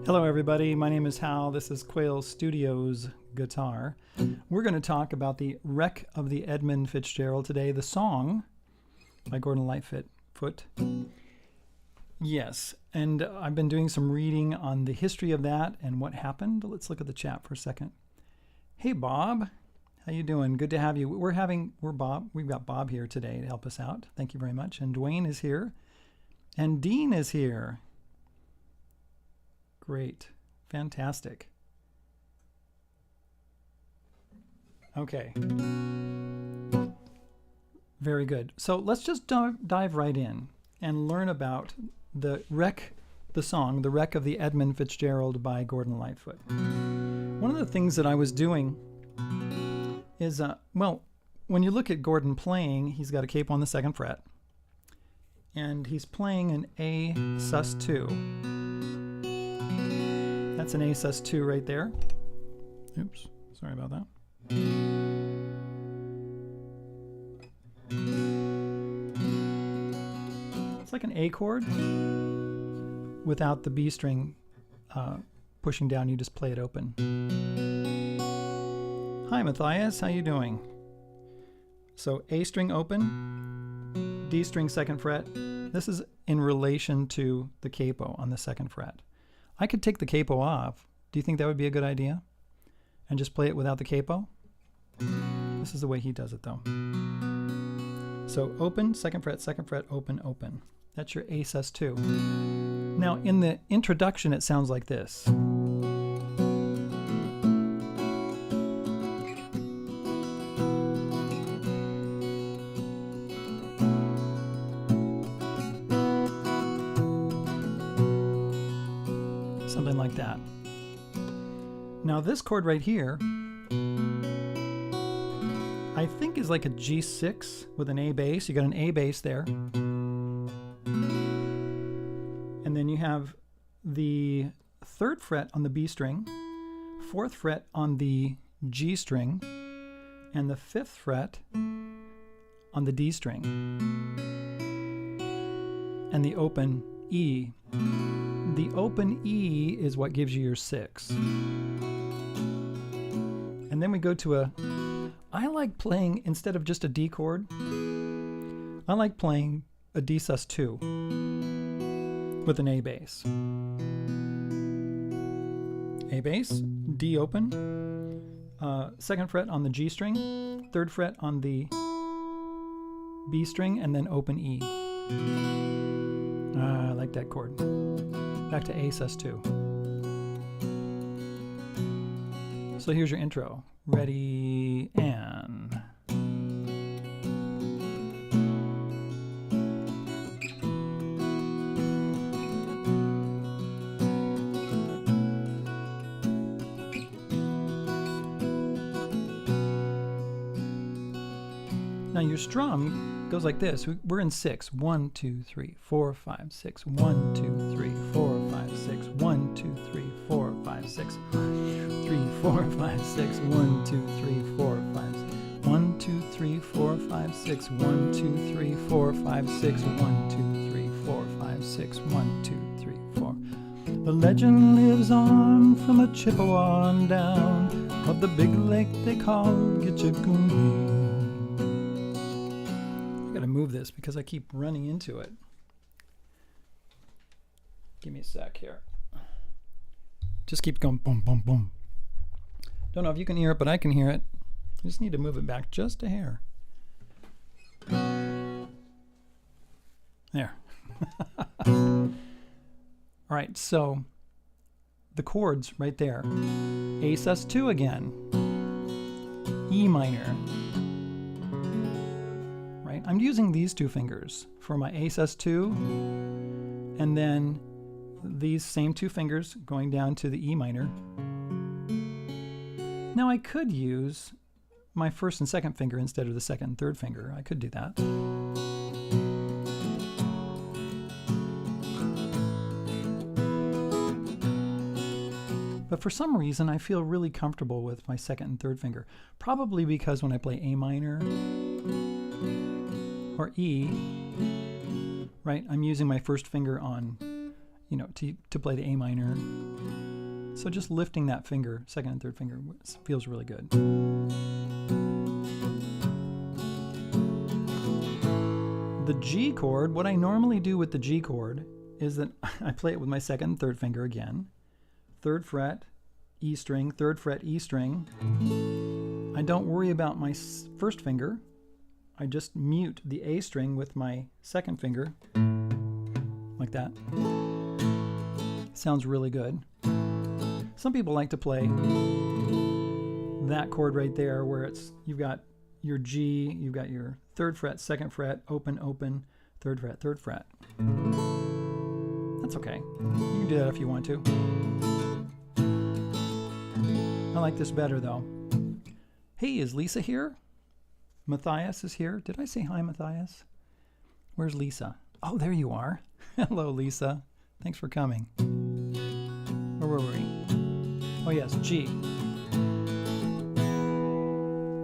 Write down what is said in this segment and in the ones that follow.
Hello everybody, my name is Hal. This is Quail Studios Guitar. We're going to talk about the Wreck of the Edmund Fitzgerald today, the song by Gordon Lightfoot. Yes, and I've been doing some reading on the history of that and what happened. Let's look at the chat for a second. Hey Bob, how you doing? Good to have you. We've got Bob here today to help us out. Thank you very much. And Dwayne is here. And Dean is here. Great. Fantastic. Okay. Very good. So let's just dive right in and learn about the song, The Wreck of the Edmund Fitzgerald by Gordon Lightfoot. One of the things that I was doing is, well, when you look at Gordon playing, he's got a capo on the 2nd fret, and he's playing an A sus2. That's an A sus2 right there. Oops, sorry about that. It's like an A chord without the B string pushing down. You just play it open. Hi Matthias, how you doing? So A string open, D string 2nd fret. This is in relation to the capo on the 2nd fret. I could take the capo off. Do you think that would be a good idea? And just play it without the capo? This is the way he does it though. So open, 2nd fret, open, open. That's your A sus2. Now in the introduction it sounds like this. Something like that. Now this chord right here, I think is like a G6 with an A bass. You got an A bass there. And then you have the 3rd fret on the B string, 4th fret on the G string, and the 5th fret on the D string. And the open E. The open E is what gives you your 6. And then we go to I like playing, instead of just a D chord, I like playing a D sus2 with an A bass. A bass, D open, 2nd fret on the G string, 3rd fret on the B string, and then open E. I like that chord. Back to A sus2. So here's your intro. Ready, and... Now your strum goes like this. We're in 6. 1, 2, 3, 4, 5, 6. 1, 2, 3, 4, 5, 6. 1, 2, 3, 4, 5, 6. 3, 4, 5, 6. 1, 2, 3, 4, 5, 6. 1, 2, 3, 4, 5, 6. 1, 2, 3, 4, 5, 6. 1, 2, 3, 4, 5, 6. 1, 2, 3, 4. The legend lives on from the Chippewa on down of the big lake they call Gitchagumi. Move this because I keep running into it. Give me a sec here. Just keep going boom, boom, boom. Don't know if you can hear it, but I can hear it. I just need to move it back just a hair. There. All right, so the chords right there. A sus2 again. E minor. I'm using these 2 fingers for my A sus2, and then these same 2 fingers going down to the E minor. Now I could use my 1st and 2nd finger instead of the 2nd and 3rd finger. I could do that. But for some reason I feel really comfortable with my 2nd and 3rd finger. Probably because when I play A minor or E, right, I'm using my 1st finger on you know, to play the A minor. So just lifting that finger, second and third finger, feels really good. The G chord, what I normally do with the G chord is that I play it with my second and third finger again. Third fret, E string, third fret, E string. I don't worry about my first finger. I just mute the A string with my second finger, like that. Sounds really good. Some people like to play that chord right there where it's, you've got your G, you've got your third fret, second fret, open, open, third fret, third fret. That's okay. You can do that if you want to. I like this better though. Hey, is Lisa here? Matthias is here. Did I say hi, Matthias? Where's Lisa? Oh, there you are. Hello, Lisa. Thanks for coming. Where were we? Oh yes, G.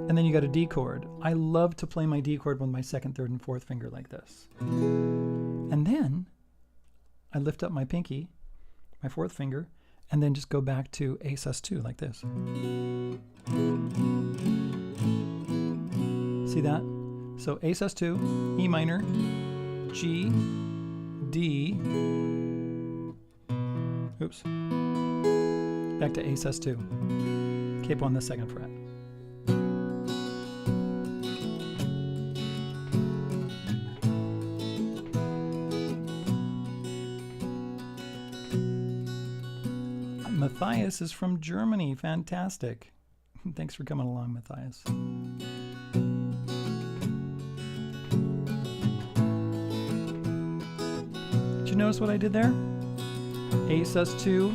And then you got a D chord. I love to play my D chord with my second, third, and fourth finger like this. And then I lift up my pinky, my fourth finger, and then just go back to A sus2 like this. See that? So A sus2, E minor, G, D, oops, back to A sus2, capo on the second fret. Matthias is from Germany. Fantastic. Thanks for coming along, Matthias. Did you notice what I did there? A sus2.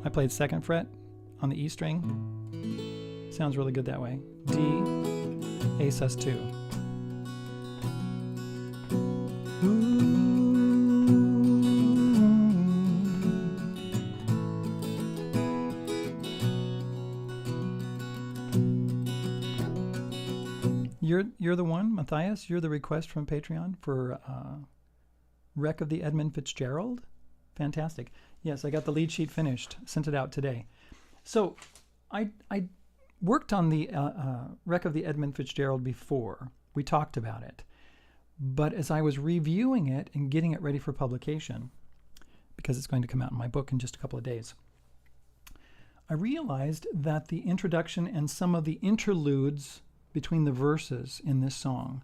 I played second fret on the E string. Sounds really good that way. D, A sus2. You're the one, Matthias? You're the request from Patreon for Wreck of the Edmund Fitzgerald? Fantastic. Yes, I got the lead sheet finished. Sent it out today. So I worked on the Wreck of the Edmund Fitzgerald before. We talked about it. But as I was reviewing it and getting it ready for publication, because it's going to come out in my book in just a couple of days, I realized that the introduction and some of the interludes between the verses in this song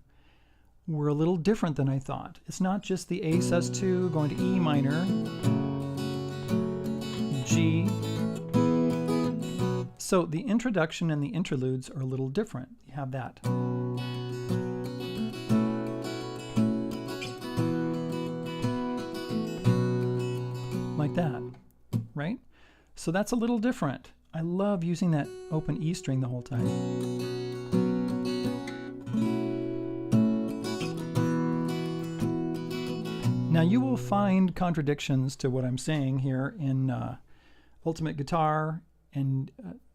were a little different than I thought. It's not just the A sus2 going to E minor, G. So the introduction and the interludes are a little different. You have that. Like that, right? So that's a little different. I love using that open E string the whole time. Now you will find contradictions to what I'm saying here in Ultimate Guitar, and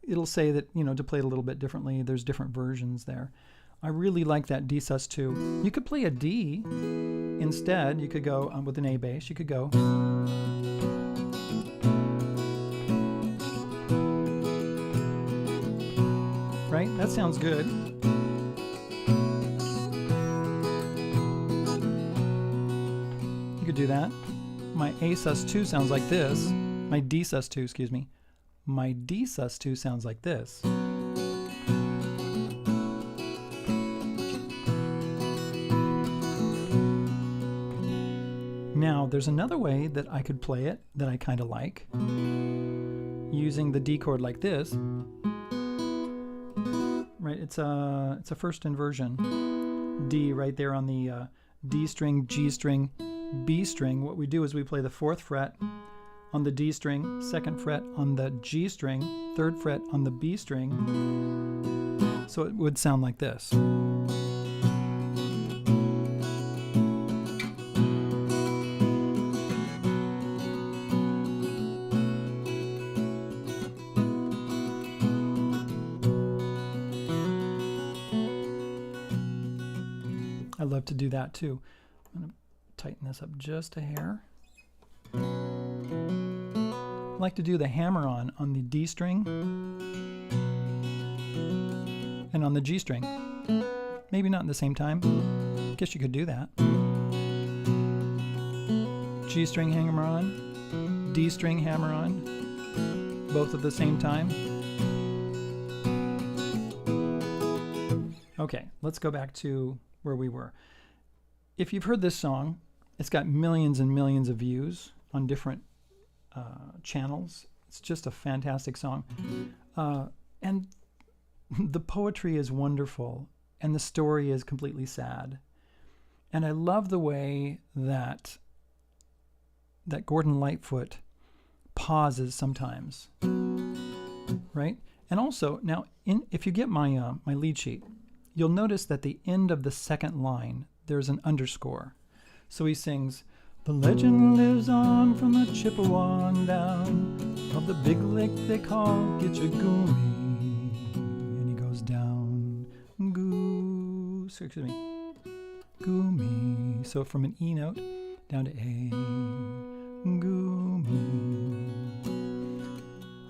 it'll say that, you know, to play it a little bit differently. There's different versions there. I really like that D sus2. You could play a D instead. You could go with an A bass. You could go. Right? That sounds good. You could do that. My A sus2 sounds like this. My D sus2, excuse me. My D sus2 sounds like this. Now, there's another way that I could play it that I kind of like, using the D chord like this. Right, it's a first inversion. D right there on the D string, G string, B string. What we do is we play the fourth fret on the D string, second fret on the G string, third fret on the B string. So it would sound like this. I love to do that too. I'm going to tighten this up just a hair. I like to do the hammer-on the D string and on the G string. Maybe not at the same time. Guess you could do that. G string hammer-on, D string hammer-on, both at the same time. Okay, let's go back to where we were. If you've heard this song, it's got millions and millions of views on different channels. It's just a fantastic song. And the poetry is wonderful, and the story is completely sad. And I love the way that Gordon Lightfoot pauses sometimes, right? And also, now, if you get my my lead sheet, you'll notice that the end of the second line, there's an underscore. So he sings, "The legend lives on from the Chippewa on down, of the big lake they call Gitchagumi." And he goes down, Gumi. So from an E note down to A, Gumi.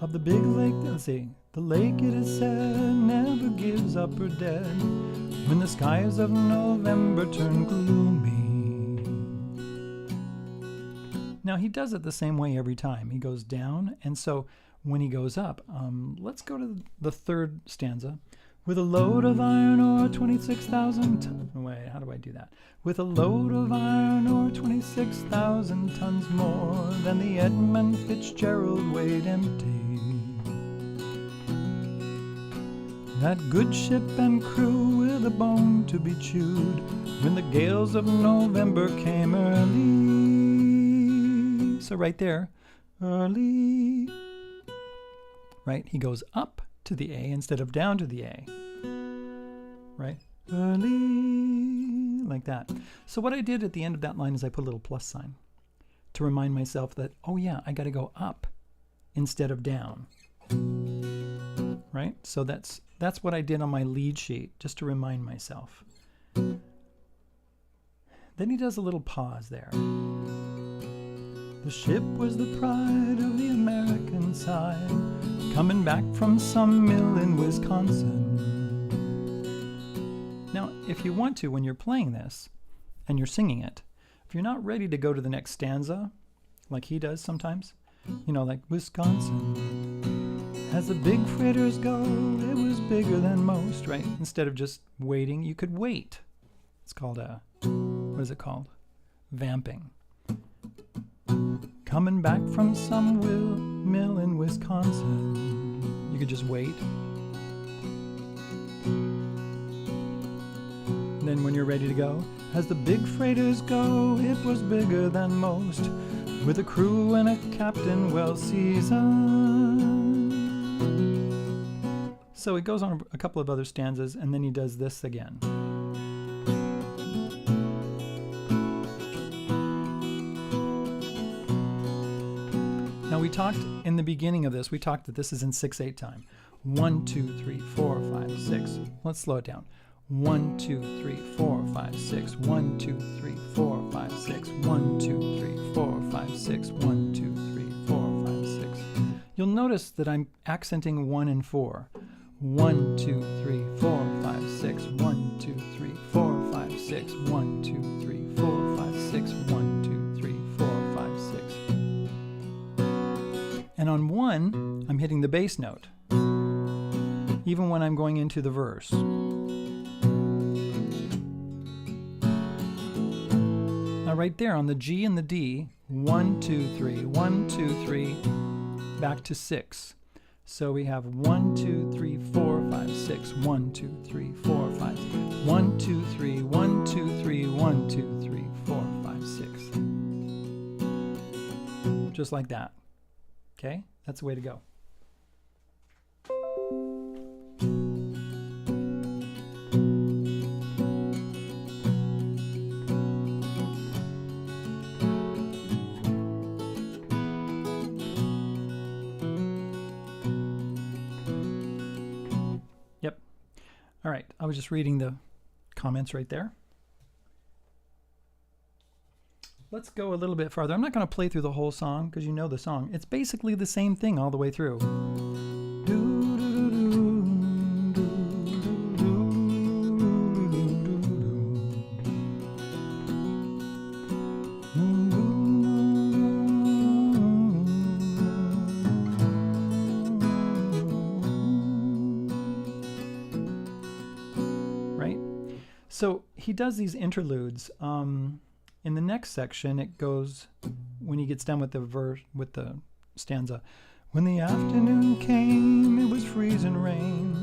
Of the big lake, let's see, the lake it is said never gives up her dead, when the skies of November turn gloomy. Now he does it the same way every time. He goes down, and so when he goes up, let's go to the third stanza. With a load of iron ore, 26,000 tons. Wait, how do I do that? With a load of iron ore, 26,000 tons more than the Edmund Fitzgerald weighed empty. That good ship and crew with a bone to be chewed, when the gales of November came early. So right there, early. Right, he goes up to the A instead of down to the A. Right? Early, like that. So what I did at the end of that line is I put a little plus sign to remind myself that, oh yeah, I got to go up instead of down. Right? So that's what I did on my lead sheet, just to remind myself. Then he does a little pause there. The ship was the pride of the American side, coming back from some mill in Wisconsin. Now, if you want to, when you're playing this and you're singing it, if you're not ready to go to the next stanza, like he does sometimes, you know, like Wisconsin, as the big freighters go, it was bigger than most, right? Instead of just waiting, you could wait. It's called what is it called? Vamping. Coming back from some mill in Wisconsin. You could just wait. Then when you're ready to go, as the big freighters go, it was bigger than most, with a crew and a captain well seasoned. So it goes on a couple of other stanzas, and then he does this again. Now we talked in the beginning of this, we talked that this is in 6/8 time. 1, 2, 3, 4, 5, 6. Let's slow it down. 1, 2, 3, 4, 5, 6. 1, 2, 3, 4, 5, 6. 1, 2, 3, 4, 5, 6. 1, 2, 3, 4, 5, 6. You'll notice that I'm accenting 1 and 4. 1, 2, 3, 4, 5, 6. 1, 2, 3, 4, 5, 6. 1, 2, 3, 4, 5, 6. 1, 2, 3, 4, 5, 6. And on 1, I'm hitting the bass note, even when I'm going into the verse. Now right there on the G and the D, 1, 2, 3, 1, 2, 3, back to 6. So we have 1, 2, 3, 4, 5, 6. 1, 2, 3, 4, 5. 1, 2, 3, 1, 2, 3, 1, 2, 3, 4, 5, 6. Just like that. Okay? That's the way to go. Yep. All right. I was just reading the comments right there. let's go a little bit farther. I'm not going to play through the whole song because you know the song. It's basically the same thing all the way through. Right? So he does these interludes. In the next section, it goes, when he gets done with the verse, with the stanza, when the afternoon came, it was freezing rain,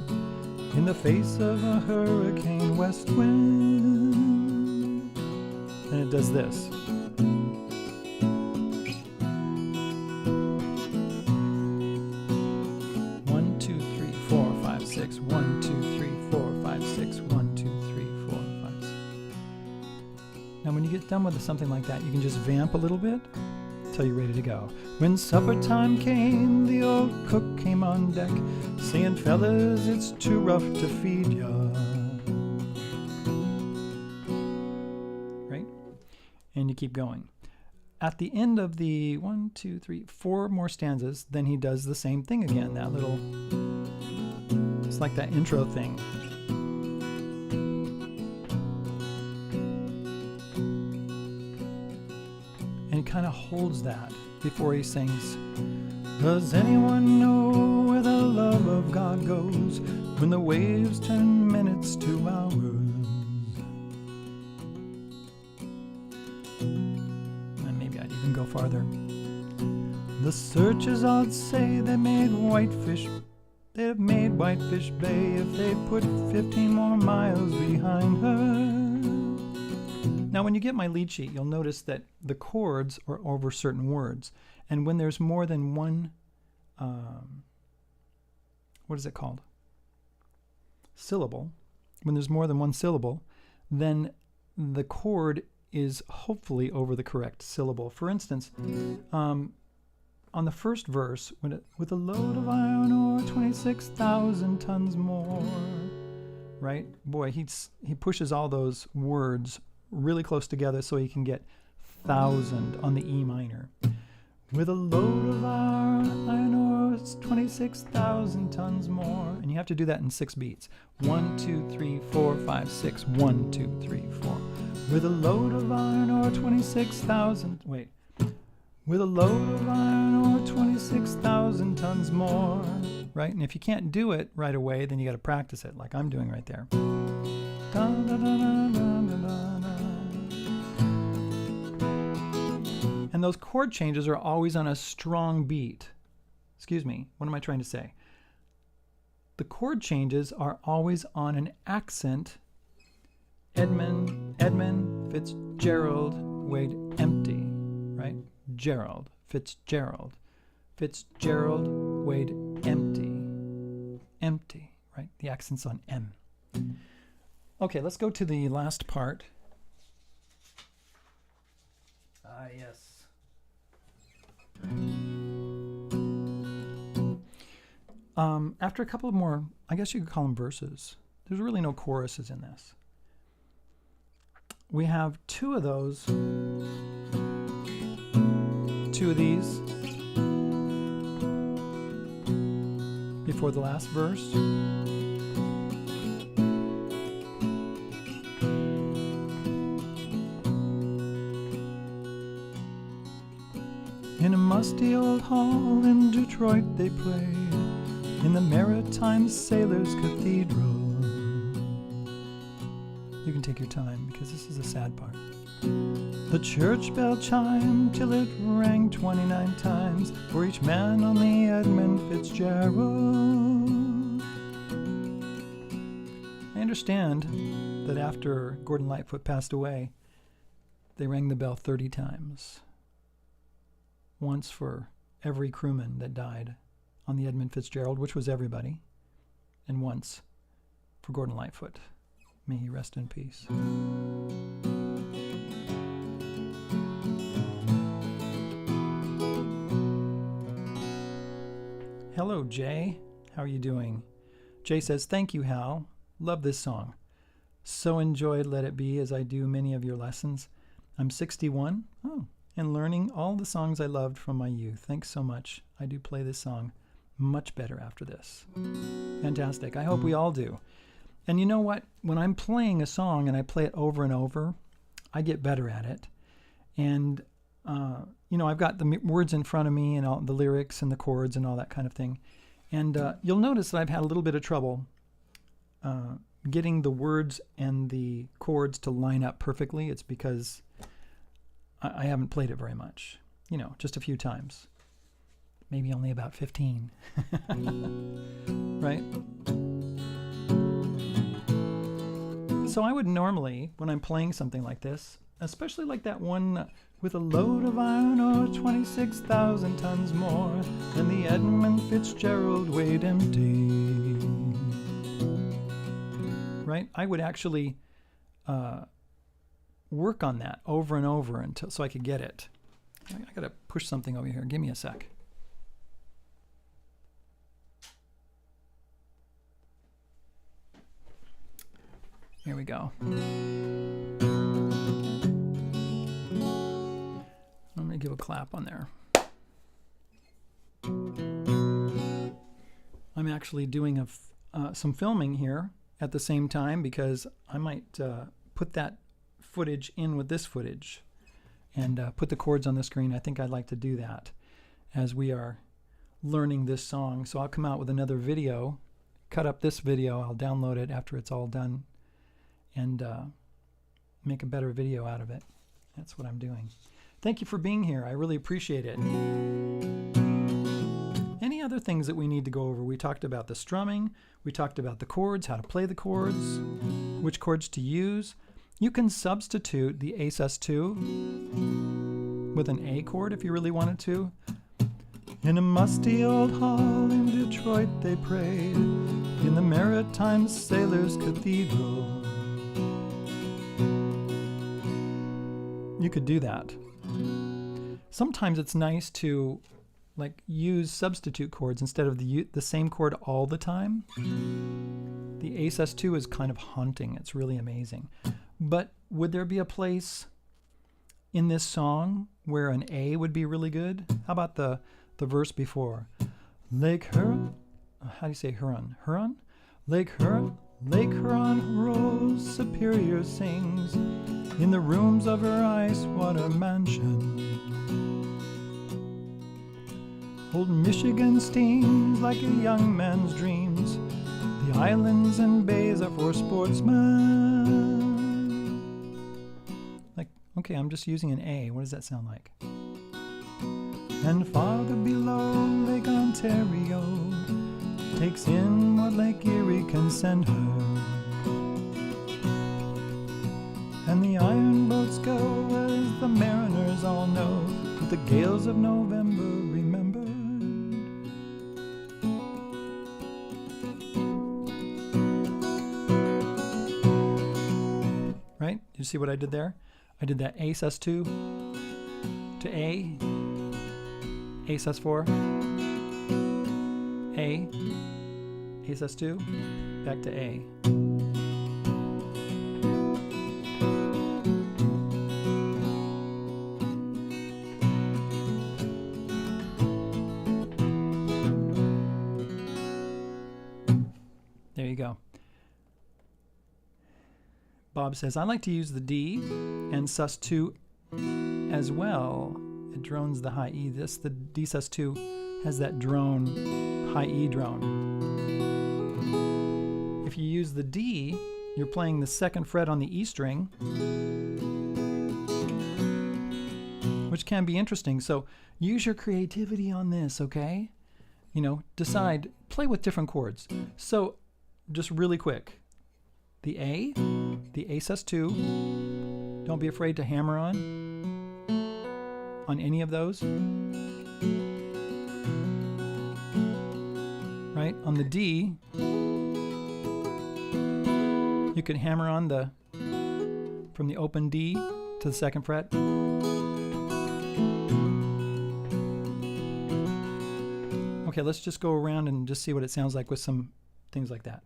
in the face of a hurricane west wind. And it does this. One, two, three, four, five, six. 1, 2, 3, 4, 5, 6. 1, 2, 3, 4, 5, 6. Now when you get done with something like that, you can just vamp a little bit until you're ready to go. When supper time came, the old cook came on deck, saying, fellas, it's too rough to feed ya. Right? And you keep going. At the end of the 1, 2, 3, 4 more stanzas, then he does the same thing again. That little, it's like that intro thing. And he kind of holds that before he sings, does anyone know where the love of God goes when the waves turn minutes to hours? And maybe I'd even go farther. The searchers I'd say they made Whitefish, they'd have made Whitefish Bay if they put 15 more miles behind her. Now when you get my lead sheet, you'll notice that the chords are over certain words. And when there's more than one, what is it called? Syllable. When there's more than one syllable, then the chord is hopefully over the correct syllable. For instance, on the first verse, with a load of iron ore, 26,000 tons more, right? Boy, he pushes all those words really close together so he can get 1,000 on the E minor. With a load of iron ore, it's 26,000 tons more. And you have to do that in 6 beats. 1, 2, 3, 4, 5, 6. 1, 2, 3, 4. With a load of iron ore, 26,000. Wait. With a load of iron ore, 26,000 tons more. Right? And if you can't do it right away, then you got to practice it, like I'm doing right there. Da, da, da, da, da, da, da. And those chord changes are always on a strong beat. Excuse me, what am I trying to say? The chord changes are always on an accent. Edmund Fitzgerald weighed empty, right? Gerald, Fitzgerald. Fitzgerald weighed empty. Empty, right? The accent's on M. Okay, let's go to the last part. Ah, yes. After a couple of more, I guess you could call them verses. There's really no choruses in this. We have 2 of those. 2 of these before the last verse. In a musty old hall in Detroit they played, in the Maritime Sailors Cathedral. You can take your time because this is a sad part. The church bell chimed till it rang 29 times for each man on the Edmund Fitzgerald. I understand that after Gordon Lightfoot passed away, they rang the bell 30 times. Once for every crewman that died on the Edmund Fitzgerald, which was everybody, and once for Gordon Lightfoot. May he rest in peace. Hello, Jay. How are you doing? Jay says, thank you, Hal. Love this song. So enjoyed Let It Be as I do many of your lessons. I'm 61. Oh, and learning all the songs I loved from my youth. Thanks so much. I do play this song much better after this. Fantastic. I hope we all do. And you know what? When I'm playing a song and I play it over and over, I get better at it. And, you know, I've got the words in front of me and all the lyrics and the chords and all that kind of thing. And you'll notice that I've had a little bit of trouble getting the words and the chords to line up perfectly. It's because I haven't played it very much. You know, just a few times. Maybe only about 15. Right? So I would normally, when I'm playing something like this, especially like that one with a load of iron ore 26,000 tons more than the Edmund Fitzgerald weighed empty. Right? I would actually work on that over and over until so I could get it. I gotta push something over here. Give me a sec. Here we go. Let me give a clap on there. I'm actually doing some filming here at the same time because I might put that footage in with this footage and put the chords on the screen. I think I'd like to do that as we are learning this song. So I'll come out with another video, cut up this video, I'll download it after it's all done, and make a better video out of it. That's what I'm doing. Thank you for being here. I really appreciate it. Any other things that we need to go over? We talked about the strumming. We talked about the chords, how to play the chords, which chords to use. You can substitute the A sus2 with an A chord if you really wanted to. In a musty old hall in Detroit they prayed, in the Maritime Sailors' Cathedral. You could do that. Sometimes it's nice to like use substitute chords instead of the same chord all the time. The A sus2 is kind of haunting. It's really amazing. But would there be a place in this song where an A would be really good? How about the verse before? Lake Huron, how do you say Huron? Huron? Lake Huron, Lake Huron rolls, Superior sings, in the rooms of her ice water mansion. Old Michigan steams like a young man's dreams. The islands and bays are for sportsmen. Like, okay, I'm just using an A. What does that sound like? And farther below, Lake Ontario takes in what Lake Erie can send her. And the iron boats go, as the mariners all know, with the gales of November remembered. Right? You see what I did there? I did that A sus2 to A sus4, A sus2, back to A. There you go. Bob says, I like to use the D and sus2 as well. It drones the high E. The D sus2 has that drone, high E drone. If you use the D, you're playing the second fret on the E string, which can be interesting. So use your creativity on this, okay? You know, decide, play with different chords. So just really quick, the A sus2, don't be afraid to hammer on any of those. Right? On the D, you can hammer on from the open D to the second fret. Okay, let's just go around and just see what it sounds like with some things like that.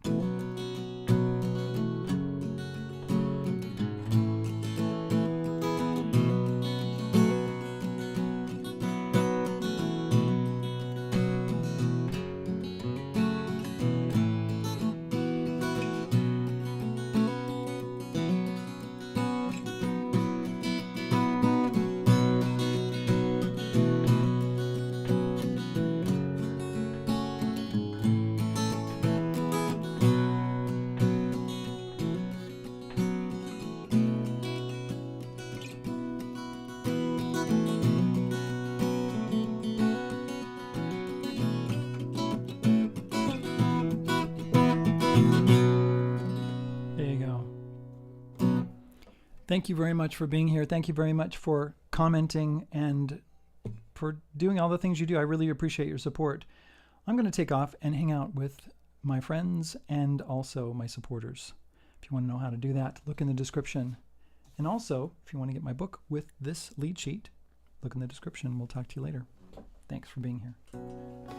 Thank you very much for being here. Thank you very much for commenting and for doing all the things you do. I really appreciate your support. I'm going to take off and hang out with my friends and also my supporters. If you want to know how to do that, look in the description. And also, if you want to get my book with this lead sheet, look in the description. We'll talk to you later. Thanks for being here.